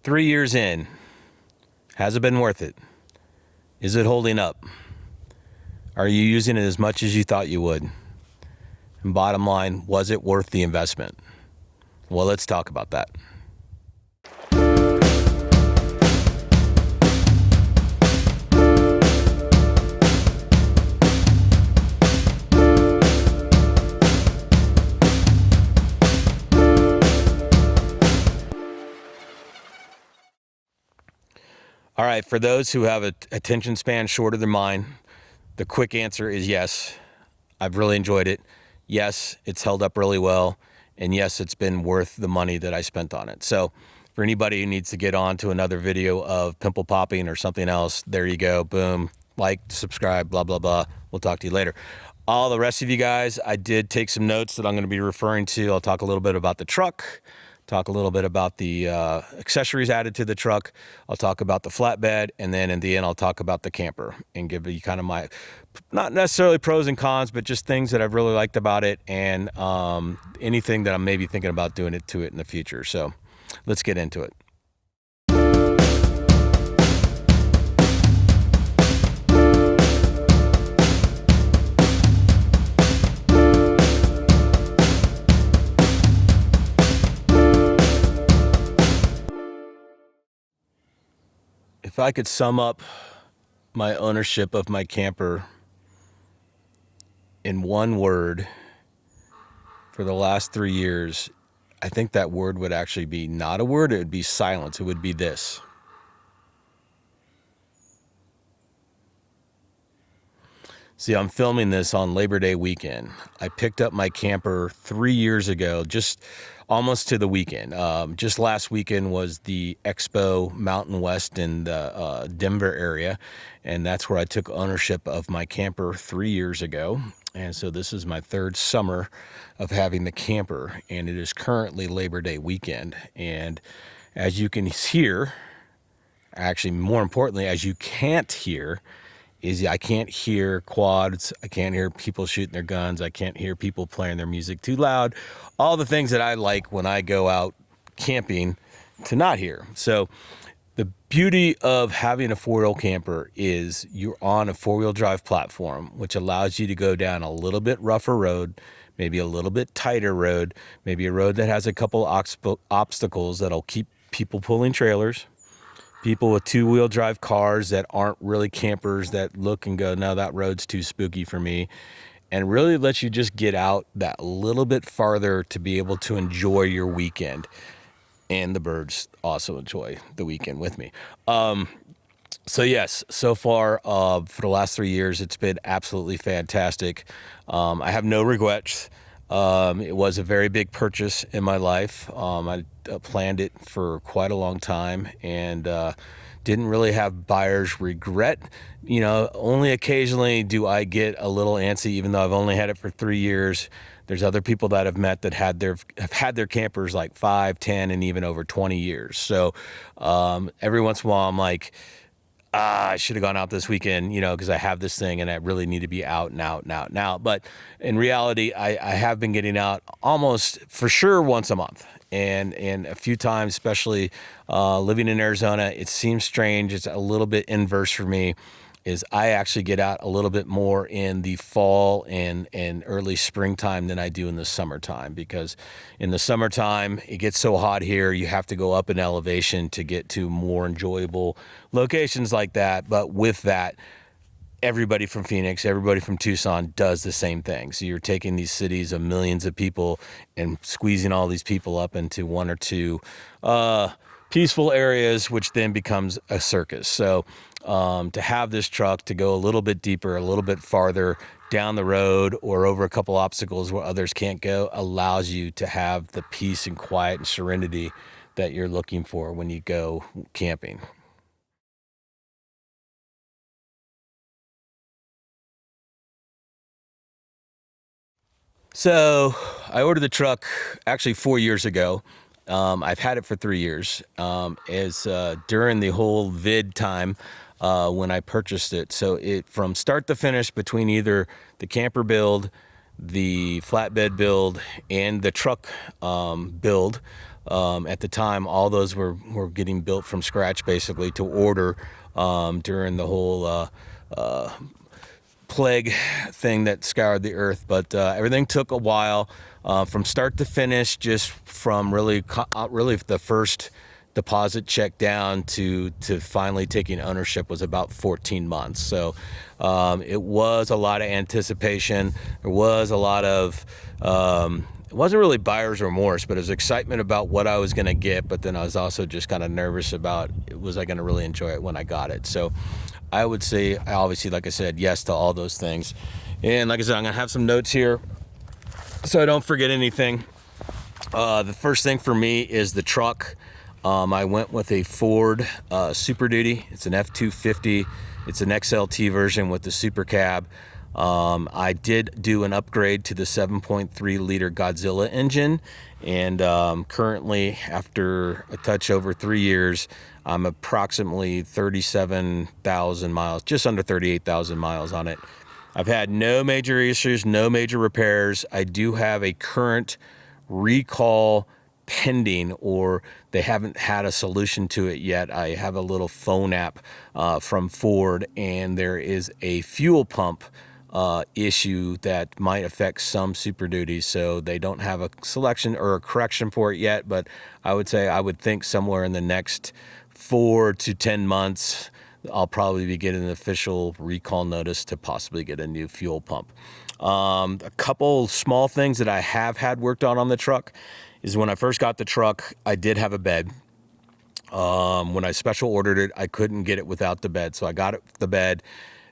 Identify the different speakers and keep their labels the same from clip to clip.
Speaker 1: 3 years in, has it been worth it? Is it holding up? Are you using it as much as you thought you would? And bottom line, was it worth the investment? Well, let's talk about that. All right, for those who have an attention span shorter than mine, the quick answer is yes. I've really enjoyed it. Yes, it's held up really well. And yes, it's been worth the money that I spent on it. So for anybody who needs to get on to another video of pimple popping or something else, there you go. Boom. Like, subscribe, blah, blah, blah. We'll talk to you later. All the rest of you guys, I did take some notes that I'm going to be referring to. I'll talk a little bit about the truck, talk a little bit about the accessories added to the truck. I'll talk about the flatbed, and then in the end, I'll talk about the camper and give you kind of my, not necessarily pros and cons, but just things that I've really liked about it, and anything that I'm maybe thinking about doing it to it in the future. So let's get into it. If I could sum up my ownership of my camper in one word for the last 3 years, I think that word would actually be not a word, it would be silence. It would be this. See, I'm filming this on Labor Day weekend. I picked up my camper 3 years ago, just almost to the weekend. Just last weekend was the Expo Mountain West in the Denver area, and that's where I took ownership of my camper 3 years ago. And so this is my third summer of having the camper, and it is currently Labor Day weekend. And as you can hear, actually more importantly, as you can't hear, is I can't hear quads, I can't hear people shooting their guns, I can't hear people playing their music too loud, all the things that I like when I go out camping to not hear. So the beauty of having a four-wheel camper is you're on a four-wheel drive platform, which allows you to go down a little bit rougher road, maybe a little bit tighter road, maybe a road that has a couple obstacles that'll keep people pulling trailers, people with two-wheel drive cars that aren't really campers that look and go, no, that road's too spooky for me, and really lets you just get out that little bit farther to be able to enjoy your weekend. And the birds also enjoy the weekend with me. So yes, so far for the last 3 years, it's been absolutely fantastic. I have no regrets. It was a very big purchase in my life. I planned it for quite a long time, and didn't really have buyer's regret. You know, only occasionally do I get a little antsy, even though I've only had it for 3 years. There's other people that I've met that have had their campers like 5, 10, and even over 20 years. So every once in a while I'm like, I should have gone out this weekend, you know, because I have this thing and I really need to be out and out and out and out. But in reality, I have been getting out almost for sure once a month. And a few times, especially living in Arizona, it seems strange. It's a little bit inverse for me, is I actually get out a little bit more in the fall and early springtime than I do in the summertime, because in the summertime, it gets so hot here, you have to go up in elevation to get to more enjoyable locations like that. But with that, everybody from Phoenix, everybody from Tucson does the same thing. So you're taking these cities of millions of people and squeezing all these people up into one or two peaceful areas, which then becomes a circus. So to have this truck to go a little bit deeper, a little bit farther down the road or over a couple obstacles where others can't go, allows you to have the peace and quiet and serenity that you're looking for when you go camping. So I ordered the truck actually 4 years ago. I've had it for 3 years. During the whole vid time when I purchased it. So it from start to finish, between either the camper build, the flatbed build, and the truck build, At the time, all those were getting built from scratch, basically to order during the whole plague thing that scoured the earth. But everything took a while from start to finish, just from really the first deposit check down to finally taking ownership was about 14 months. So it was a lot of anticipation. There was a lot of it wasn't really buyer's remorse, but it was excitement about what I was going to get. But then I was also just kind of nervous about, was I going to really enjoy it when I got it? So I would say, obviously, like I said, yes to all those things. And like I said, I'm going to have some notes here so I don't forget anything. The first thing for me is the truck. I went with a Ford Super Duty. It's an F-250. It's an XLT version with the Super Cab. I did do an upgrade to the 7.3 liter Godzilla engine, and currently, after a touch over 3 years, I'm approximately 37,000 miles, just under 38,000 miles on it. I've had no major issues, no major repairs. I do have a current recall pending, or they haven't had a solution to it yet. I have a little phone app from Ford, and there is a fuel pump issue that might affect some Super Duties, so they don't have a selection or a correction for it yet. But I would think somewhere in the next 4 to 10 months, I'll probably be getting an official recall notice to possibly get a new fuel pump. A couple small things that I have had worked on the truck is, when I first got the truck, I did have a bed. When I special ordered it, I couldn't get it without the bed, so I got it the bed.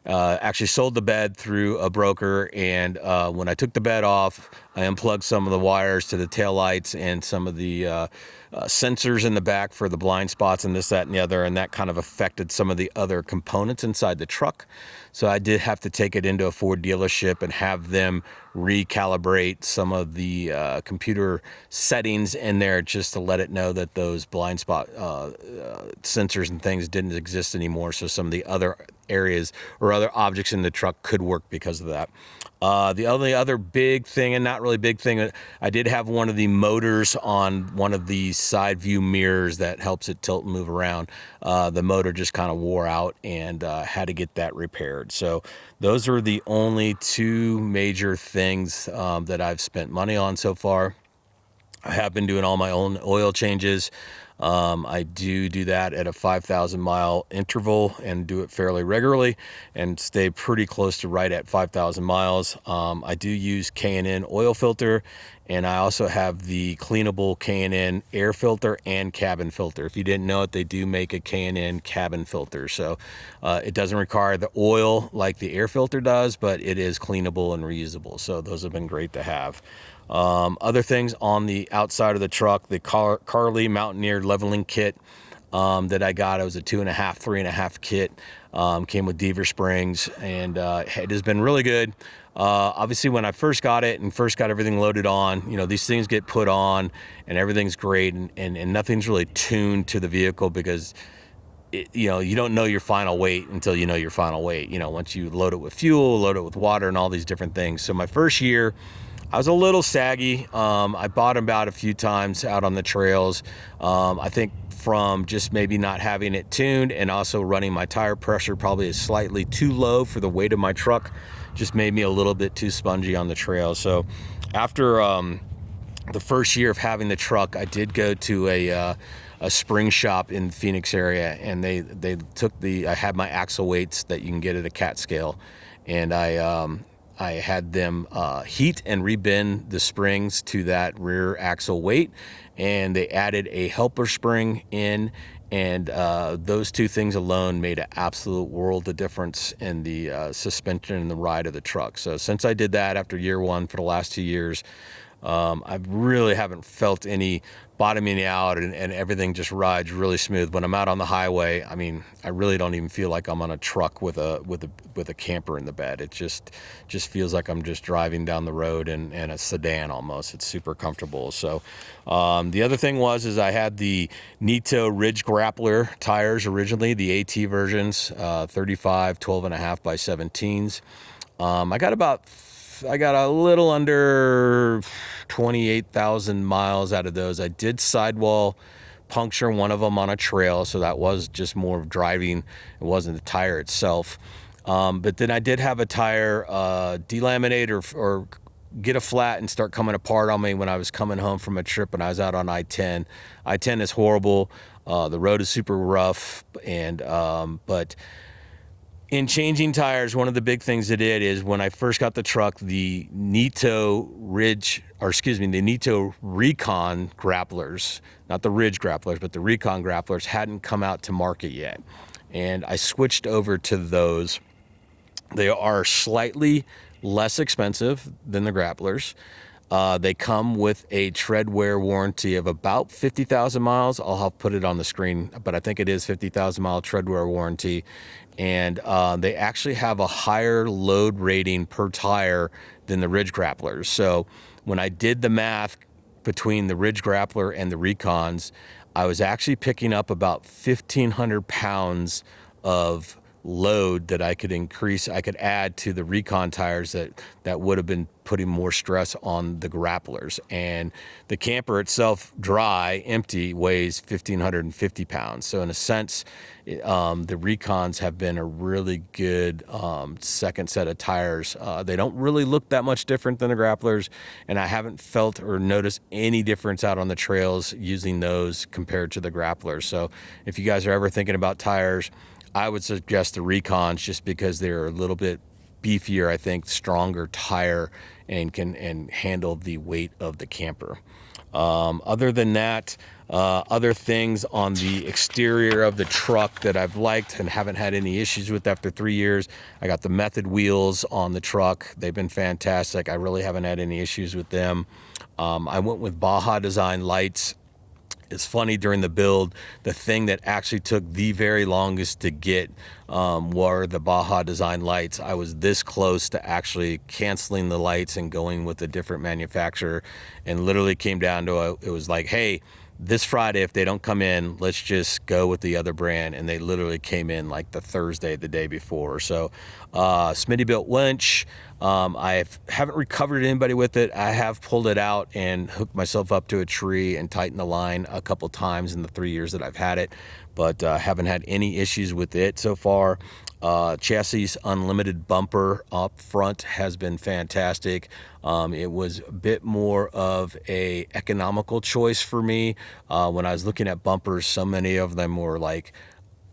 Speaker 1: Actually sold the bed through a broker, and when I took the bed off, I unplugged some of the wires to the taillights and some of the sensors in the back for the blind spots and this, that, and the other, and that kind of affected some of the other components inside the truck. So I did have to take it into a Ford dealership and have them recalibrate some of the computer settings in there, just to let it know that those blind spot sensors and things didn't exist anymore. So some of the other areas or other objects in the truck could work because of that. The only other big thing, and not really big thing, I did have one of the motors on one of the side view mirrors that helps it tilt and move around. The motor just kind of wore out, and had to get that repaired. So those are the only two major things that I've spent money on so far. I have been doing all my own oil changes. I do that at a 5,000 mile interval and do it fairly regularly and stay pretty close to right at 5,000 miles. I do use K&N oil filter, and I also have the cleanable K&N air filter and cabin filter. If you didn't know it, they do make a K&N cabin filter. So it doesn't require the oil like the air filter does, but it is cleanable and reusable. So those have been great to have. Other things on the outside of the truck, the Carly Mountaineer leveling kit that I got. It was a 2.5, 3.5 kit. Came with Deaver springs, and it has been really good. Obviously, when I first got it and first got everything loaded on, these things get put on and everything's great, and nothing's really tuned to the vehicle, because you don't know your final weight until you know your final weight. Once you load it with fuel, load it with water, and all these different things. So my first year, I was a little saggy. I bottomed out a few times out on the trails. I think from just maybe not having it tuned, and also running my tire pressure probably is slightly too low for the weight of my truck, just made me a little bit too spongy on the trail. So after the first year of having the truck, I did go to a spring shop in the Phoenix area, and they took I had my axle weights that you can get at a cat scale, and I had them heat and rebend the springs to that rear axle weight, and they added a helper spring in, and those two things alone made an absolute world of difference in the suspension and the ride of the truck. So since I did that after year one, for the last 2 years, I really haven't felt any bottoming out, and everything just rides really smooth. When I'm out on the highway, I mean, I really don't even feel like I'm on a truck with a camper in the bed. It just feels like I'm just driving down the road in a sedan almost. It's super comfortable. So the other thing is I had the Nito Ridge Grappler tires originally, the AT versions, 35, 12.5 by 17s. I got a little under 28,000 miles out of those. I did sidewall puncture one of them on a trail, so that was just more of driving. It wasn't the tire itself. But then I did have a tire delaminate or get a flat and start coming apart on me when I was coming home from a trip when I was out on I-10. I-10 is horrible. The road is super rough, and but in changing tires, one of the big things it did is when I first got the truck, the Nito Recon grapplers, not the Ridge grapplers, but the Recon grapplers hadn't come out to market yet. And I switched over to those. They are slightly less expensive than the grapplers. They come with a tread wear warranty of about 50,000 miles. I'll have put it on the screen, but I think it is 50,000 mile tread wear warranty. And they actually have a higher load rating per tire than the Ridge grapplers. So when I did the math between the Ridge grappler and the Recons, I was actually picking up about 1,500 pounds of load that I could add to the Recon tires that would have been putting more stress on the grapplers. And the camper itself, dry, empty, weighs 1,550 pounds. So in a sense, the Recons have been a really good second set of tires. They don't really look that much different than the grapplers, and I haven't felt or noticed any difference out on the trails using those compared to the grapplers. So if you guys are ever thinking about tires, I would suggest the Recons just because they're a little bit beefier, I think, stronger tire and can handle the weight of the camper. Other than that, other things on the exterior of the truck that I've liked and haven't had any issues with after 3 years. I got the Method wheels on the truck. They've been fantastic. I really haven't had any issues with them. I went with Baja Design lights. It's funny, during the build, the thing that actually took the very longest to get were the Baja Design lights. I was this close to actually canceling the lights and going with a different manufacturer, and literally came down to it was like, hey, this Friday, if they don't come in, let's just go with the other brand. And they literally came in like the Thursday, the day before. So Smitty built winch. I haven't recovered anybody with it. I have pulled it out and hooked myself up to a tree and tightened the line a couple times in the 3 years that I've had it, but haven't had any issues with it so far. Chassis unlimited bumper up front has been fantastic. It was a bit more of a economical choice for me. When I was looking at bumpers, so many of them were like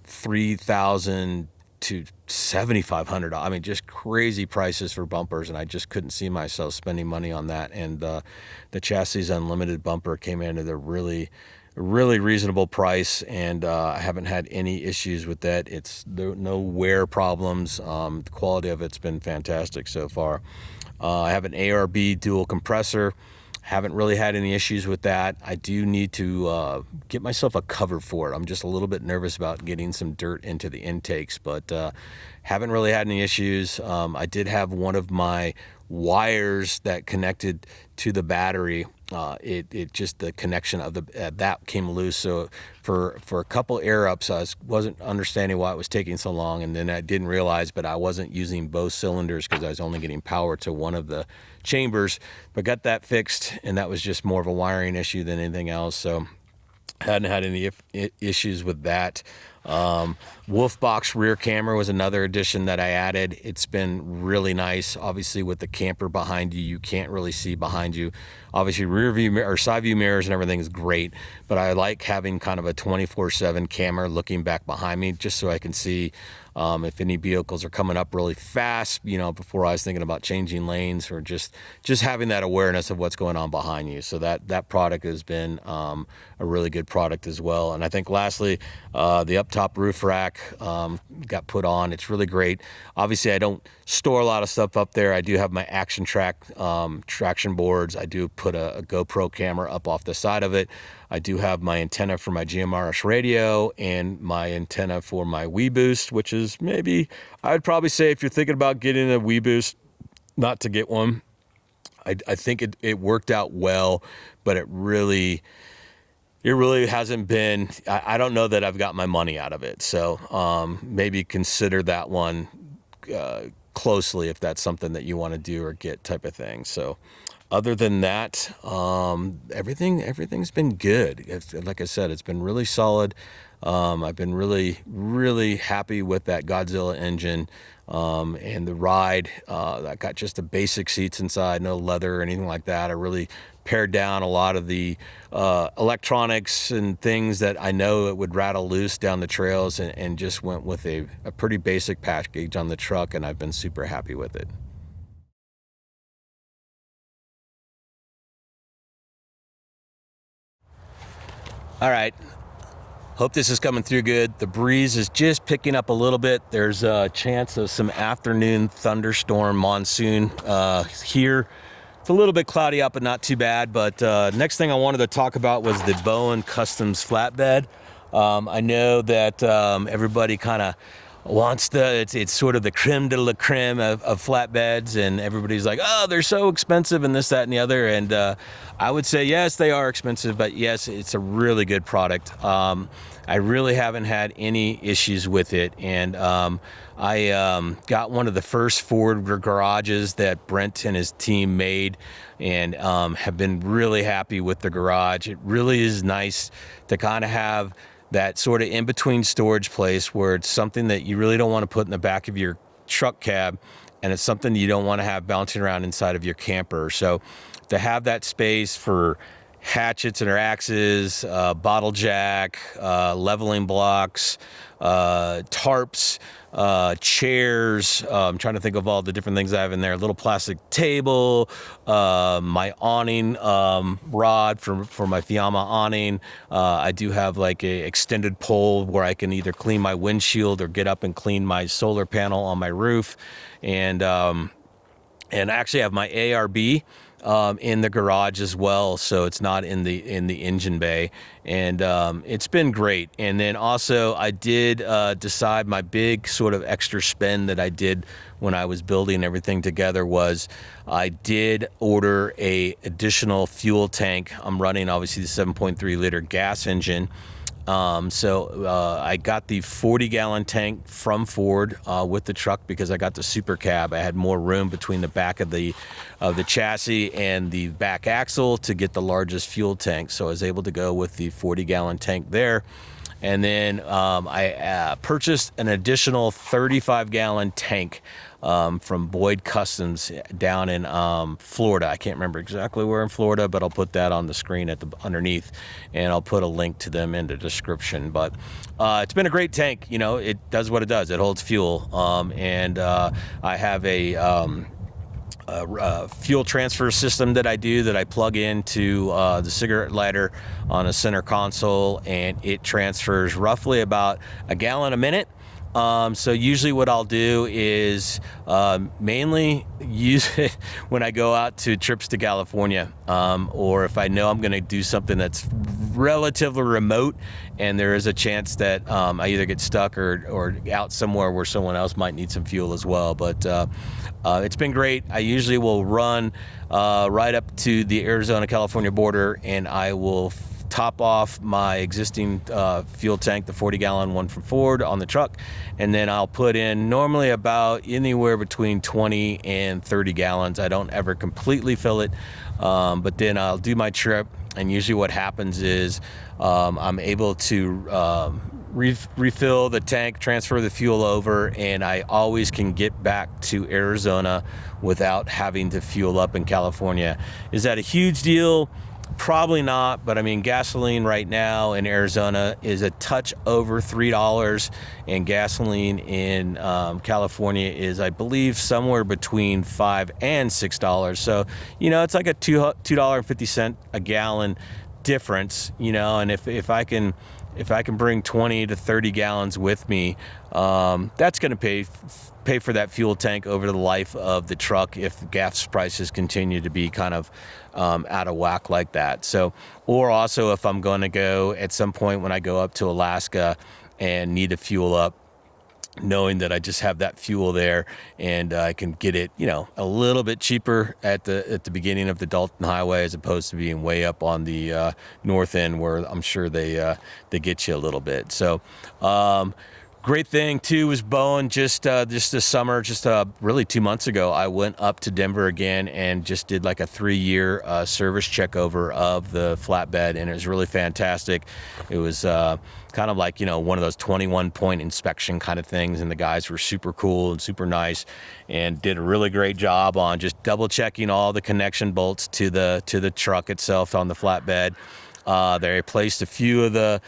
Speaker 1: $3,000 to $7,500. I mean, just crazy prices for bumpers, and I just couldn't see myself spending money on that. And the Chassis unlimited bumper came in at a really reasonable price, and I haven't had any issues with that. It's no wear problems. The quality of it's been fantastic so far. I have an ARB dual compressor. Haven't really had any issues with that. I do need to get myself a cover for it. I'm just a little bit nervous about getting some dirt into the intakes, but haven't really had any issues. I did have one of my wires that connected to the battery. It just, the connection of that came loose. So for a couple air ups, I wasn't understanding why it was taking so long, and then I didn't realize, but I wasn't using both cylinders because I was only getting power to one of the chambers. But got that fixed, and that was just more of a wiring issue than anything else. So hadn't had any issues with that. Wolf box rear camera was another addition that I added. It's been really nice. Obviously, with the camper behind you, you can't really see behind you. Obviously, rear view or side view mirrors and everything is great, but I like having kind of a 24/7 camera looking back behind me, just so I can see if any vehicles are coming up really fast, before I was thinking about changing lanes, or just having that awareness of what's going on behind you. So that product has been a really good product as well. And I think lastly, the up top roof rack got put on. It's really great. Obviously, I don't store a lot of stuff up there. I do have my Action Track traction boards. I do put a GoPro camera up off the side of it. I do have my antenna for my GMRS radio and my antenna for my WeBoost, which is maybe, I'd probably say, if you're thinking about getting a WeBoost, not to get one. I think it worked out well, but it really hasn't been, I don't know that I've got my money out of it. So maybe consider that one closely if that's something that you want to do or get, type of thing. So Other than that, everything's been good. Like I said, it's been really solid. I've been really happy with that Godzilla engine, and the ride. I got just the basic seats inside, no leather or anything like that. I really pared down a lot of the electronics and things that I know it would rattle loose down the trails, and just went with a pretty basic package on the truck, and I've been super happy with it. All right. Hope this is coming through good. The breeze is just picking up a little bit. There's a chance of some afternoon thunderstorm monsoon here. It's a little bit cloudy out, but not too bad. But next thing I wanted to talk about was the Bowen Customs flatbed. I know that everybody kind of wants it's sort of the creme de la creme of flatbeds, and everybody's like, oh, they're so expensive and this, that, and the other. And I would say, yes, they are expensive, but yes, it's a really good product. I really haven't had any issues with it. And I got one of the first Ford garages that Brent and his team made, and have been really happy with the garage. It really is nice to kind of have that sort of in-between storage place where it's something that you really don't want to put in the back of your truck cab, and it's something you don't want to have bouncing around inside of your camper. So to have that space for hatchets and axes, bottle jack, leveling blocks, tarps, chairs. I'm trying to think of all the different things I have in there. A little plastic table, my awning rod for my Fiamma awning. I do have like a extended pole where I can either clean my windshield or get up and clean my solar panel on my roof, and actually have my ARB in the garage as well, so it's not in the engine bay, and it's been great. And then also I did decide my big sort of extra spend that I did when I was building everything together was I did order a additional fuel tank. I'm running obviously the 7.3 liter gas engine. So I got the 40-gallon tank from Ford with the truck because I got the super cab. I had more room between the back of the chassis and the back axle to get the largest fuel tank. So I was able to go with the 40-gallon tank there. And then I purchased an additional 35-gallon tank from Boyd Customs down in Florida. I can't remember exactly where in Florida, but I'll put that on the screen at the underneath, and I'll put a link to them in the description. But it's been a great tank. You know, it does what it does. It holds fuel, and I have a fuel transfer system that I plug into the cigarette lighter on a center console, and it transfers roughly about a gallon a minute. So usually what I'll do is mainly use it when I go out to trips to California, or if I know I'm going to do something that's relatively remote and there is a chance that I either get stuck or out somewhere where someone else might need some fuel as well. But it's been great. I usually will run right up to the Arizona-California border, and I will top off my existing fuel tank, the 40-gallon one from Ford, on the truck, and then I'll put in normally about anywhere between 20 and 30 gallons. I don't ever completely fill it, but then I'll do my trip, and usually what happens is I'm able to refill the tank, transfer the fuel over, and I always can get back to Arizona without having to fuel up in California. Is that a huge deal? Probably not, but I mean, gasoline right now in Arizona is a touch over $3, and gasoline in California is, I believe, somewhere between $5 and $6. So, you know, it's like a $2.50 a gallon difference, you know, and if I can bring 20 to 30 gallons with me, that's going to pay for that fuel tank over the life of the truck if gas prices continue to be kind of out of whack like that. So, or also if I'm going to go at some point when I go up to Alaska and need to fuel up, knowing that I just have that fuel there, and I can get it, you know, a little bit cheaper at the beginning of the Dalton Highway as opposed to being way up on the north end where I'm sure they get you a little bit. So Great thing too was Bowen just this summer, really 2 months ago, I went up to Denver again and just did like a 3-year service check over of the flatbed, and it was really fantastic. It was kind of like, one of those 21-point inspection kind of things, and the guys were super cool and super nice and did a really great job on just double checking all the connection bolts to the truck itself on the flatbed. They replaced a few of the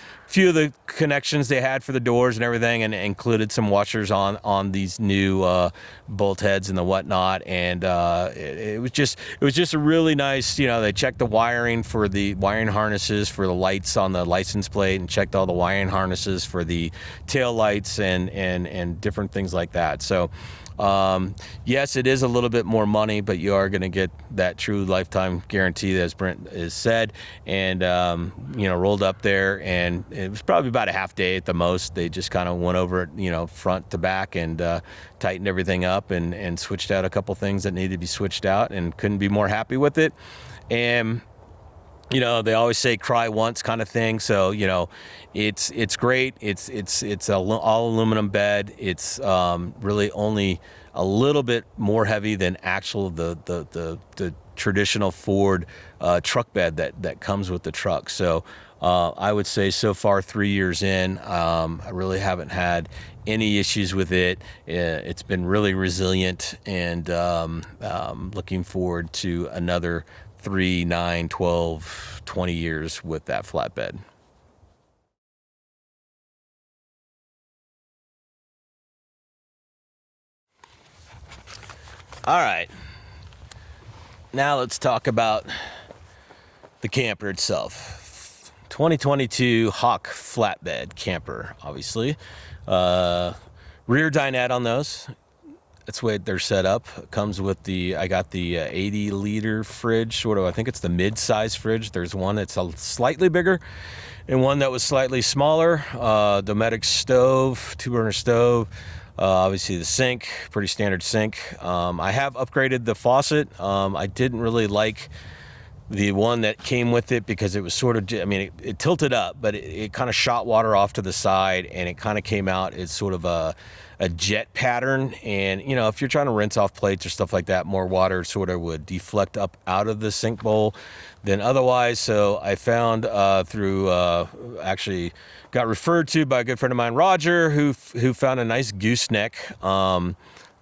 Speaker 1: connections they had for the doors and everything, and included some washers on these new bolt heads and the whatnot. And it was just a really nice. They checked the wiring for the wiring harnesses for the lights on the license plate, and checked all the wiring harnesses for the tail lights and different things like that. So. Yes, it is a little bit more money, but you are going to get that true lifetime guarantee, as Brent has said. And rolled up there, and it was probably about a half day at the most. They just kind of went over it, front to back, and tightened everything up, and switched out a couple things that needed to be switched out, and couldn't be more happy with it. And they always say cry once kind of thing. So, it's great. It's all aluminum bed. It's really only a little bit more heavy than the traditional Ford truck bed that comes with the truck. So I would say so far 3 years in, I really haven't had any issues with it. It's been really resilient, and looking forward to another 3, 9, 12, 20 years with that flatbed. All right. Now let's talk about the camper itself. 2022 Hawk flatbed camper, obviously. Rear dinette on those. That's the way they're set up. It comes with I got the 80-liter fridge, I think it's the mid-size fridge. There's one that's slightly bigger and one that was slightly smaller. Dometic stove, 2-burner stove. Obviously the sink, pretty standard sink. I have upgraded the faucet. I didn't really like the one that came with it because it was it tilted up, but it kind of shot water off to the side, and it kind of came out as sort of a jet pattern. And if you're trying to rinse off plates or stuff like that, more water sort of would deflect up out of the sink bowl than otherwise. So I found actually got referred to by a good friend of mine, Roger, who found a nice gooseneck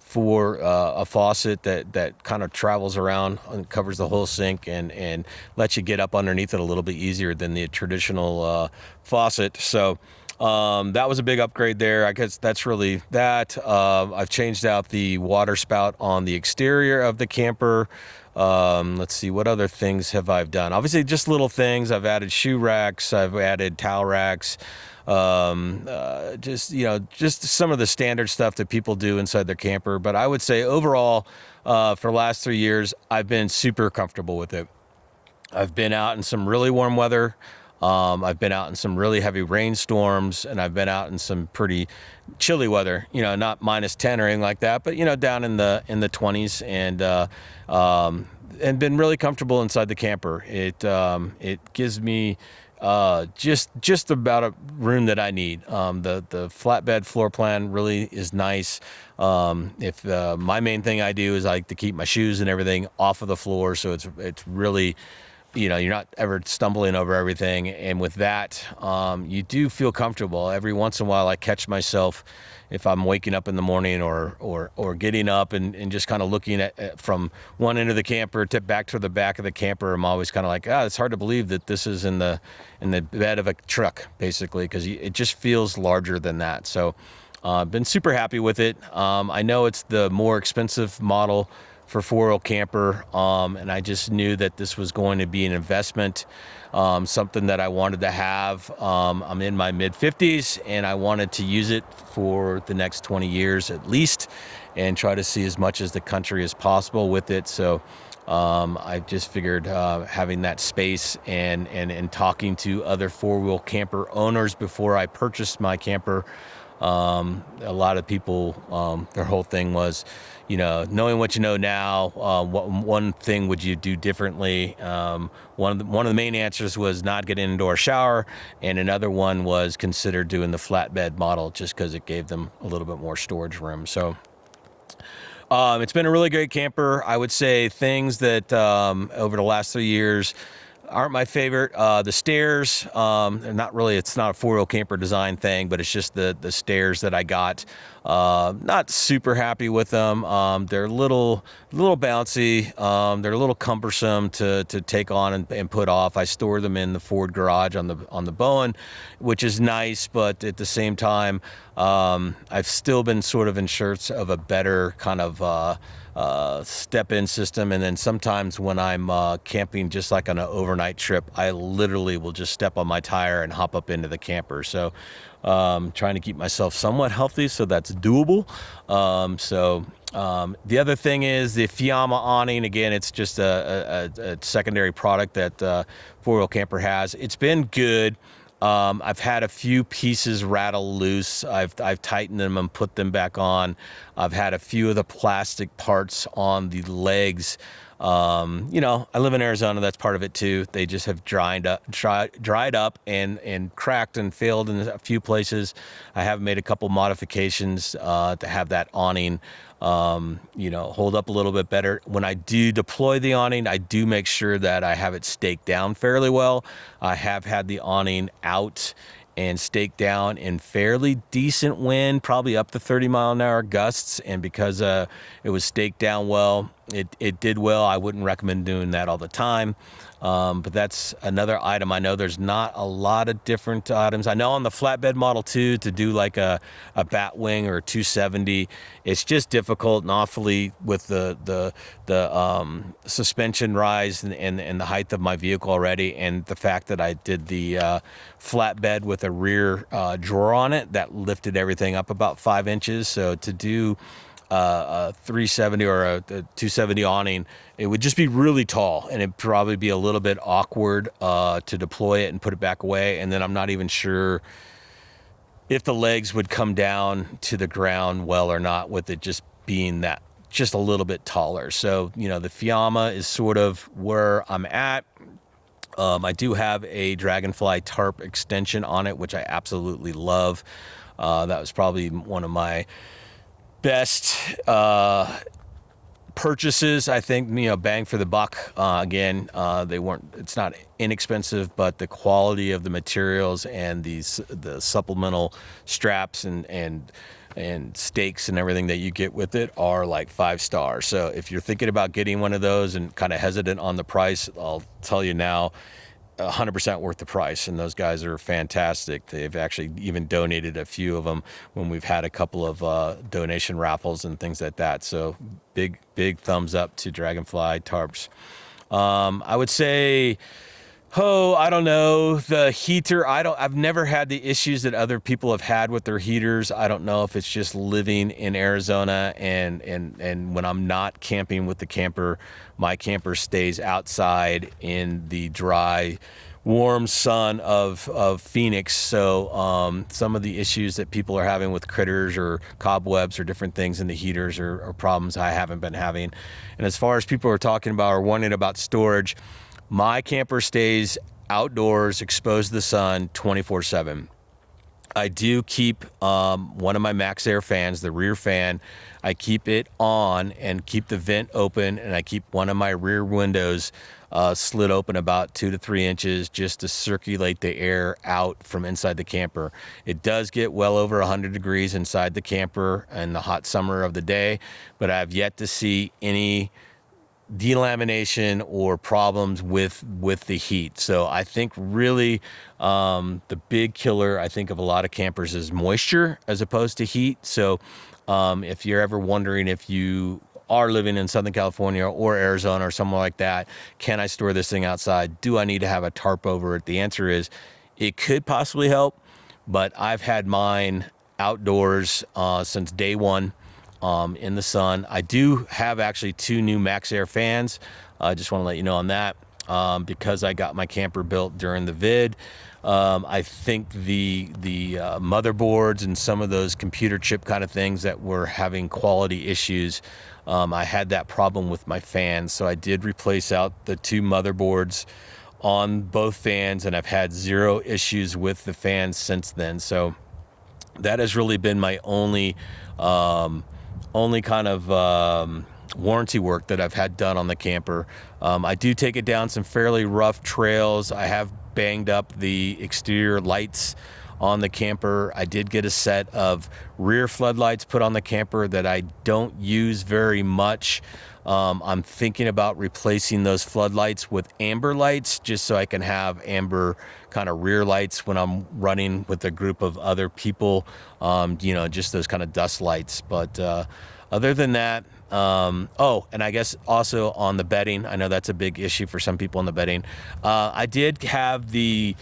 Speaker 1: for a faucet that kind of travels around and covers the whole sink, and lets you get up underneath it a little bit easier than the traditional faucet. So that was a big upgrade there. I guess that's really that. I've changed out the water spout on the exterior of the camper. Let's see, what other things have I done? Obviously, just little things. I've added shoe racks. I've added towel racks. Just some of the standard stuff that people do inside their camper. But I would say overall, for the last 3 years, I've been super comfortable with it. I've been out in some really warm weather. I've been out in some really heavy rainstorms, and I've been out in some pretty chilly weather, not -10 or anything like that, but, down in the 20s, and been really comfortable inside the camper. It gives me just about a room that I need. The flatbed floor plan really is nice. If my main thing I do is I like to keep my shoes and everything off of the floor, so it's really, you're not ever stumbling over everything. And with that, you do feel comfortable. Every once in a while, I catch myself, if I'm waking up in the morning or getting up and just kind of looking at from one end of the camper to back to the back of the camper. I'm always kind of like, it's hard to believe that this is in the bed of a truck, basically, because it just feels larger than that. So I've been super happy with it. I know it's the more expensive model for 4-wheel camper, and I just knew that this was going to be an investment, something that I wanted to have. I'm in my mid-50s, and I wanted to use it for the next 20 years at least, and try to see as much as the country as possible with it. So I just figured having that space and talking to other 4-wheel camper owners before I purchased my camper, A lot of people, their whole thing was, knowing what you know now, what one thing would you do differently? One of the main answers was not get an indoor shower, and another one was consider doing the flatbed model just because it gave them a little bit more storage room. So it's been a really great camper. I would say things that over the last 3 years aren't my favorite. The stairs, they're not really, it's not a four-wheel camper design thing, but it's just the stairs that I got. Not super happy with them. They're a little bouncy. They're a little cumbersome to take on and put off. I store them in the Ford garage on the Bowen, which is nice, but at the same time, I've still been sort of in search of a better kind of step-in system. And then sometimes when I'm camping, just like on an overnight trip, I literally will just step on my tire and hop up into the camper. So trying to keep myself somewhat healthy, so that's doable. The other thing is the Fiamma awning. Again, it's just a secondary product that four-wheel camper has. It's been good. I've had a few pieces rattle loose. I've tightened them and put them back on. I've had a few of the plastic parts on the legs. I live in Arizona. That's part of it too. They just have dried up and cracked and failed in a few places. I have made a couple modifications to have that awning hold up a little bit better. When I do deploy the awning, I do make sure that I have it staked down fairly well. I have had the awning out and staked down in fairly decent wind, probably up to 30-mile-an-hour gusts. And because it was staked down well, it did well. I wouldn't recommend doing that all the time. But that's another item. I know there's not a lot of different items. I know on the flatbed Model 2 to do like a bat wing or a 270, it's just difficult and awfully with the suspension rise and the height of my vehicle already, and the fact that I did the flatbed with a rear drawer on it that lifted everything up about 5 inches. So to do a 370 or a 270 awning, it would just be really tall, and it'd probably be a little bit awkward to deploy it and put it back away. And then I'm not even sure if the legs would come down to the ground well or not, with it just being that just a little bit taller. So, the Fiamma is sort of where I'm at. I do have a Dragonfly tarp extension on it, which I absolutely love. That was probably one of my best purchases, I think. Bang for the buck. Again, it's not inexpensive, but the quality of the materials and the supplemental straps and stakes and everything that you get with it are like 5 stars. So if you're thinking about getting one of those and kind of hesitant on the price, I'll tell you now, 100% worth the price. And those guys are fantastic. They've actually even donated a few of them when we've had a couple of donation raffles and things like that. So big thumbs up to Dragonfly tarps. I would say, I don't know, the heater. I've never had the issues that other people have had with their heaters. I don't know if it's just living in Arizona and when I'm not camping with the camper, my camper stays outside in the dry, warm sun of Phoenix. So some of the issues that people are having with critters or cobwebs or different things in the heaters are problems I haven't been having. And as far as people are talking about or wondering about storage, my camper stays outdoors, exposed to the sun 24/7. I do keep one of my Max Air fans, the rear fan. I keep it on and keep the vent open, and I keep one of my rear windows slid open about 2 to 3 inches just to circulate the air out from inside the camper. It does get well over 100 degrees inside the camper in the hot summer of the day, but I've yet to see any delamination or problems with the heat. So I think really the big killer, I think, of a lot of campers is moisture as opposed to heat. So if you're ever wondering if you are living in Southern California or Arizona or somewhere like that, can I store this thing outside? Do I need to have a tarp over it? The answer is it could possibly help, but I've had mine outdoors since day one. In the sun. I do have actually 2 new Max Air fans. I just want to let you know on that. because I got my camper built during the vid. I think the motherboards and some of those computer chip kind of things that were having quality issues, I had that problem with my fans. So I did replace out the 2 motherboards on both fans, and I've had 0 issues with the fans since then. So that has really been my only kind of warranty work that I've had done on the camper. I do take it down some fairly rough trails. I have banged up the exterior lights on the camper. I did get a set of rear floodlights put on the camper that I don't use very much. I'm thinking about replacing those floodlights with amber lights, just so I can have amber kind of rear lights when I'm running with a group of other people, just those kind of dust lights. But other than that, and I guess also on the bedding, I know that's a big issue for some people on the bedding. I did have the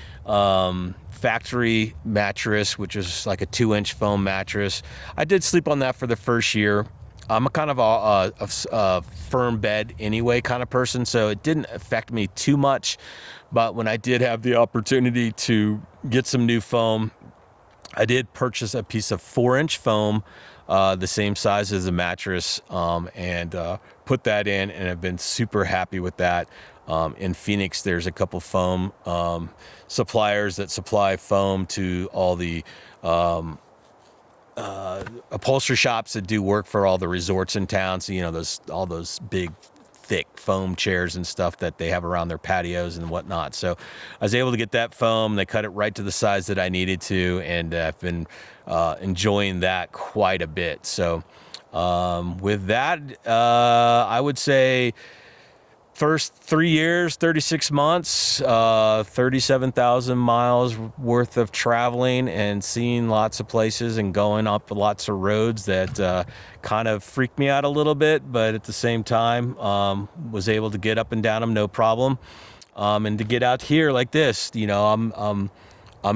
Speaker 1: factory mattress, which is like a 2-inch foam mattress. I did sleep on that for the first year. I'm a kind of a firm bed anyway kind of person, so it didn't affect me too much. But when I did have the opportunity to get some new foam, I did purchase a piece of 4-inch foam, the same size as the mattress, and put that in, and I've been super happy with that. In Phoenix, there's a couple foam suppliers that supply foam to all the upholstery shops that do work for all the resorts in town. So, all those big, thick foam chairs and stuff that they have around their patios and whatnot. So I was able to get that foam. They cut it right to the size that I needed to, and I've been enjoying that quite a bit. So with that, I would say first 3 years, 36 months, 37,000 miles worth of traveling and seeing lots of places and going up lots of roads that kind of freaked me out a little bit, but at the same time, was able to get up and down them no problem. And to get out here like this, I'm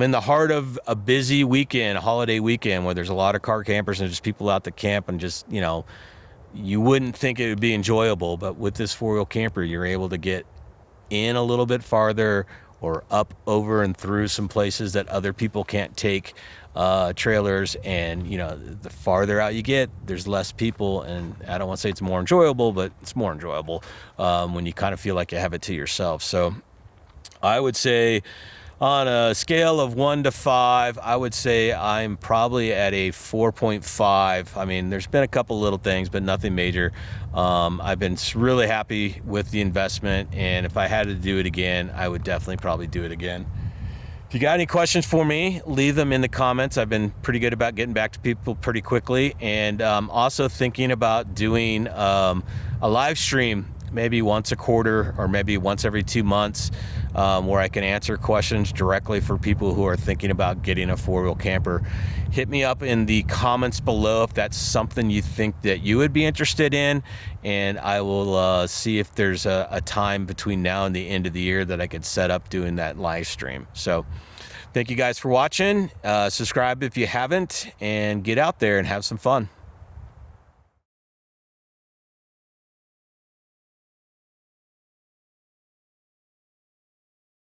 Speaker 1: in the heart of a busy weekend, a holiday weekend, where there's a lot of car campers and just people out to camp, and just, you wouldn't think it would be enjoyable, but with this 4-wheel camper, you're able to get in a little bit farther, or up, over, and through some places that other people can't take trailers. And, the farther out you get, there's less people. And I don't want to say it's more enjoyable, but it's more enjoyable when you kind of feel like you have it to yourself. So I would say, on a scale of 1 to 5, I would say I'm probably at a 4.5. I mean, there's been a couple little things, but nothing major. I've been really happy with the investment, and if I had to do it again, I would definitely probably do it again. If you got any questions for me, leave them in the comments. I've been pretty good about getting back to people pretty quickly, and also thinking about doing a live stream maybe once a quarter or maybe once every 2 months, where I can answer questions directly for people who are thinking about getting a 4-wheel camper. Hit me up in the comments below if that's something you think that you would be interested in, and I will see if there's a time between now and the end of the year that I could set up doing that live stream. So thank you guys for watching. Subscribe if you haven't, and get out there and have some fun.